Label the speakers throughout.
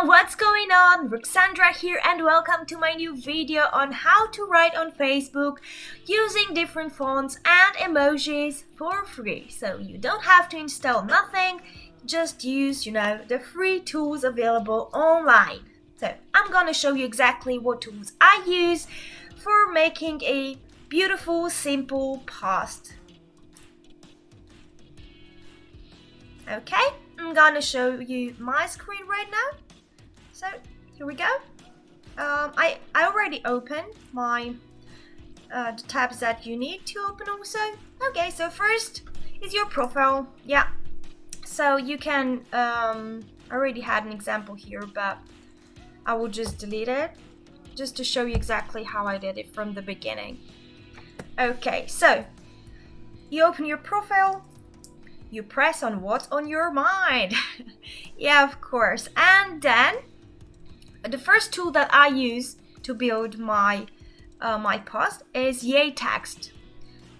Speaker 1: What's going on? Ruxandra here and welcome to my new video on how to write on Facebook using different fonts and emojis for free. So you don't have to install nothing, just use, the free tools available online. So I'm gonna show you exactly what tools I use for making a beautiful, simple post. Okay, I'm gonna show you my screen right now. So here we go. I already opened my the tabs that you need to open also. Okay, so first is your profile. Yeah. So you can I already had an example here, but I will just delete it just to show you exactly how I did it from the beginning. Okay, so you open your profile. You press on what's on your mind. Yeah, of course. And then the first tool that I use to build my post is Yaytext.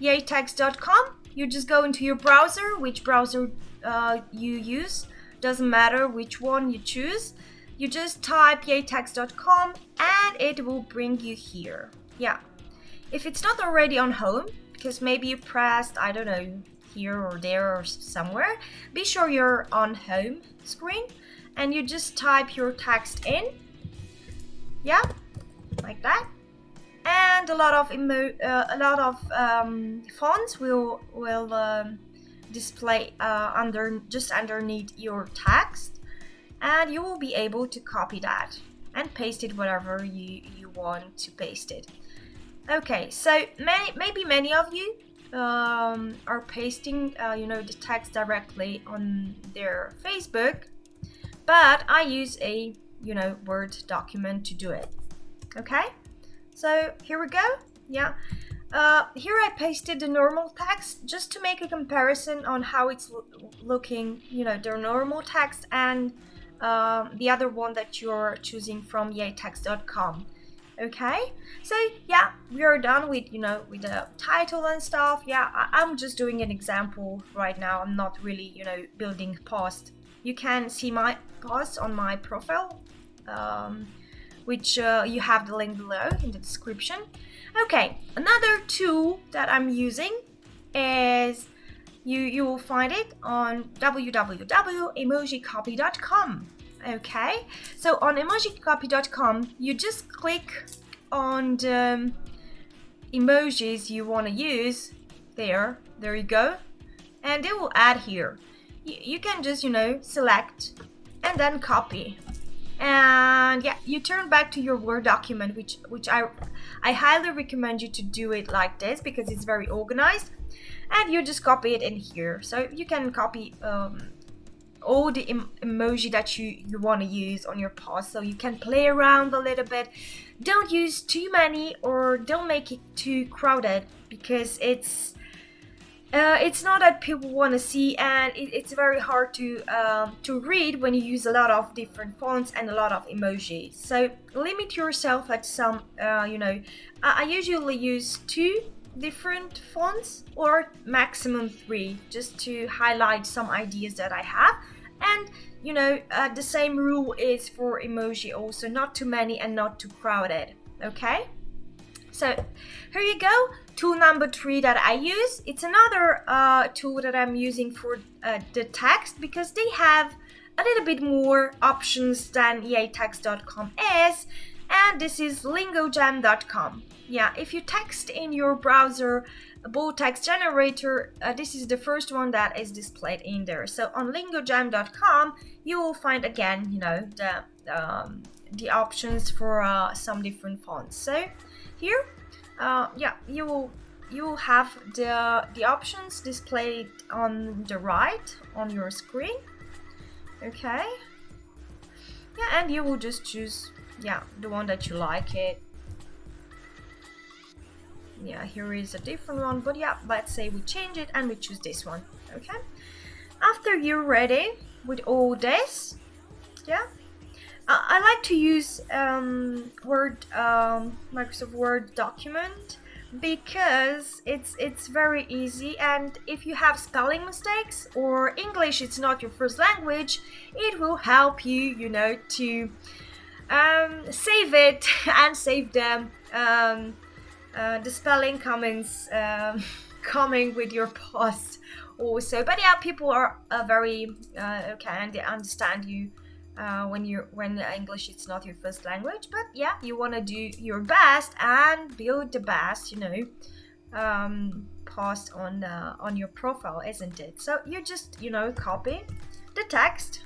Speaker 1: Yaytext.com. You just go into your browser, which browser you use, doesn't matter which one you choose. You just type Yaytext.com and it will bring you here. Yeah. If it's not already on home, because maybe you pressed, I don't know, here or there or somewhere, be sure you're on home screen and you just type your text in. Yeah, like that. And a lot of fonts will display just underneath your text, and you will be able to copy that and paste it wherever you want to paste it. Okay, so maybe many of you are pasting the text directly on their Facebook, but I use a Word document to do it. Okay, so here we go. Yeah, here I pasted the normal text just to make a comparison on how it's looking, the normal text and the other one that you're choosing from Yaytext.com. Okay, so yeah, we are done with with the title and stuff. Yeah, I'm just doing an example right now. I'm not really building post. You can see my posts on my profile, which you have the link below in the description. Okay, another tool that I'm using is you will find it on www.emojicopy.com. Okay, so on emojicopy.com you just click on the emojis you want to use. There you go, and they will add here. You can just select and then copy, and yeah, you turn back to your Word document, which I highly recommend you to do it like this because it's very organized, and you just copy it in here. So you can copy all the emoji that you want to use on your post, so you can play around a little bit. Don't use too many or don't make it too crowded, because it's not that people want to see, and it's very hard to read when you use a lot of different fonts and a lot of emojis. So limit yourself at some I usually use 2 different fonts or maximum 3, just to highlight some ideas that I have. And the same rule is for emoji also, not too many and not too crowded. Okay, so here you go. Tool number 3 that I use, it's another tool that I'm using for the text, because they have a little bit more options than Yaytext.com is, and this is lingojam.com. Yeah, if you text in your browser a bold text generator, this is the first one that is displayed in there. So on lingojam.com you will find again the options for some different fonts. So here you will have the options displayed on the right on your screen. Okay, yeah, and you will just choose the one that you like it. Yeah, here is a different one, but yeah, let's say we change it and we choose this one. Okay, after you're ready with all this, yeah, I like to use Microsoft Word document, because it's very easy, and if you have spelling mistakes or English it's not your first language, it will help you, you know, to save it and save them. The spelling comments coming with your post also. But yeah, people are very okay, and they understand you when English is not your first language. But yeah, you want to do your best and build the best, you know, post on your profile, isn't it? So you just, you know, copy the text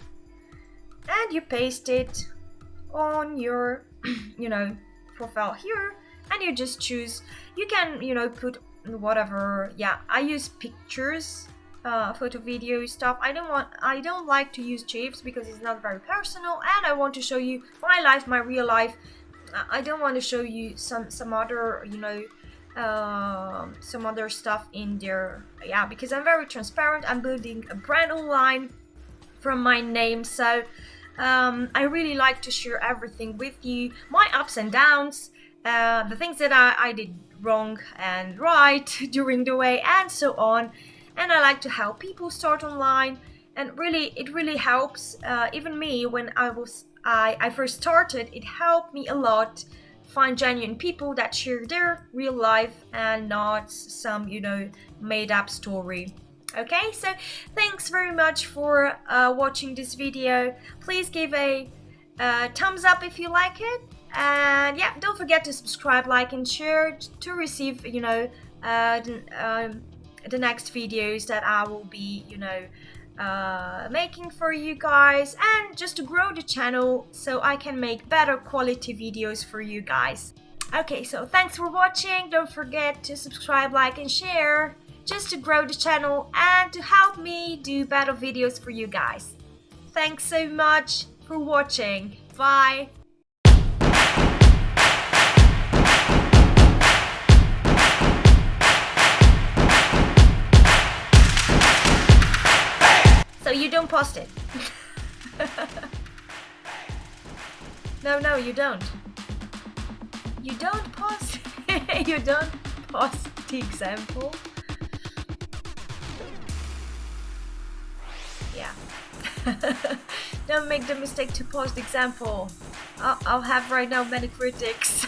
Speaker 1: and you paste it on your you know, profile here, and you just choose. You can, you know, put whatever. Yeah, I use pictures, photo, video stuff. I don't like to use GIFs because it's not very personal, and I want to show you my life, my real life. I don't want to show you some other, you know, some other stuff in there. Yeah, because I'm very transparent. I'm building a brand online from my name, so I really like to share everything with you, my ups and downs, the things that I did wrong and right during the way, and so on. And I like to help people start online, and really, it really helps. Even me, when I first started, it helped me a lot find genuine people that share their real life and not some, you know, made up story. Okay, so thanks very much for watching this video. Please give a thumbs up if you like it, and yeah, don't forget to subscribe, like, and share to receive, you know, the next videos that I will be, you know, making for you guys, and just to grow the channel so I can make better quality videos for you guys. Okay, so thanks for watching. Don't forget to subscribe, like, and share, just to grow the channel and to help me do better videos for you guys. Thanks so much for watching. Bye. So you don't post it. No, you don't. You don't post. You don't post the example. Yeah. Don't make the mistake to post example. I'll have right now many critics.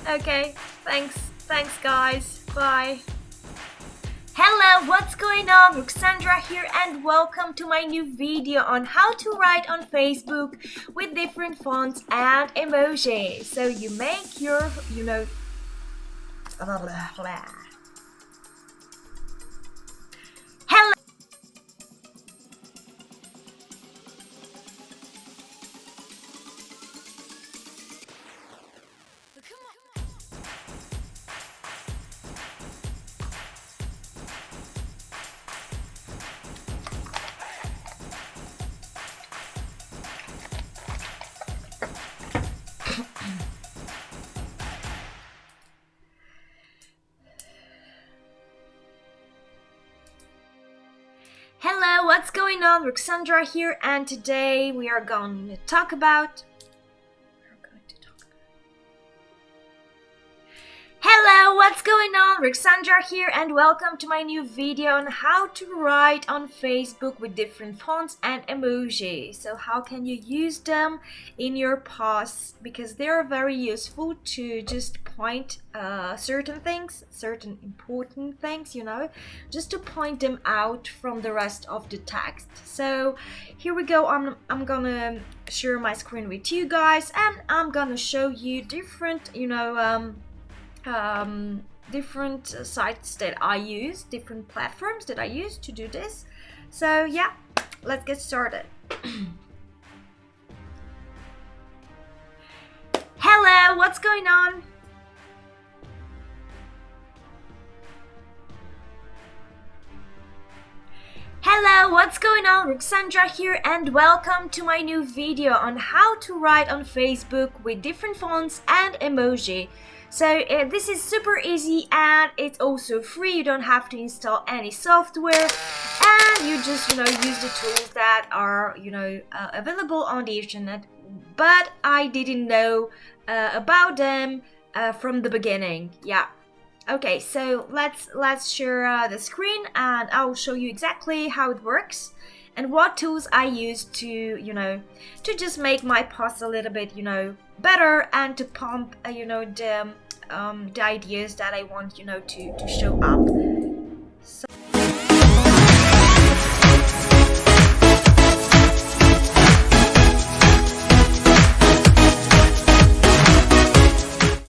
Speaker 1: Okay, thanks guys, bye. Hello, what's going on? Ruxandra here, and welcome to my new video on how to write on Facebook with different fonts and emoji. So you make your, you know, blah, blah, blah. Hello. Hello, what's going on? Ruxandra here, and today we are going to talk about... Hello, what's going on? Ruxandra here, and welcome to my new video on how to write on Facebook with different fonts and emoji. So how can you use them in your posts, because they are very useful to just point certain things, certain important things, you know, just to point them out from the rest of the text. So here we go. I'm gonna share my screen with you guys, and I'm gonna show you different, you know, different sites that I use, different platforms that I use to do this. So yeah, let's get started. Hello, what's going on? Hello, what's going on? Ruxandra here, and welcome to my new video on how to write on Facebook with different fonts and emoji. So this is super easy, and it's also free. You don't have to install any software, and you just, you know, use the tools that are, you know, available on the internet. But I didn't know about them from the beginning. Yeah. Okay, so let's share the screen, and I'll show you exactly how it works and what tools I use to, to just make my posts a little bit, better, and to pump, the ideas that I want, to show up.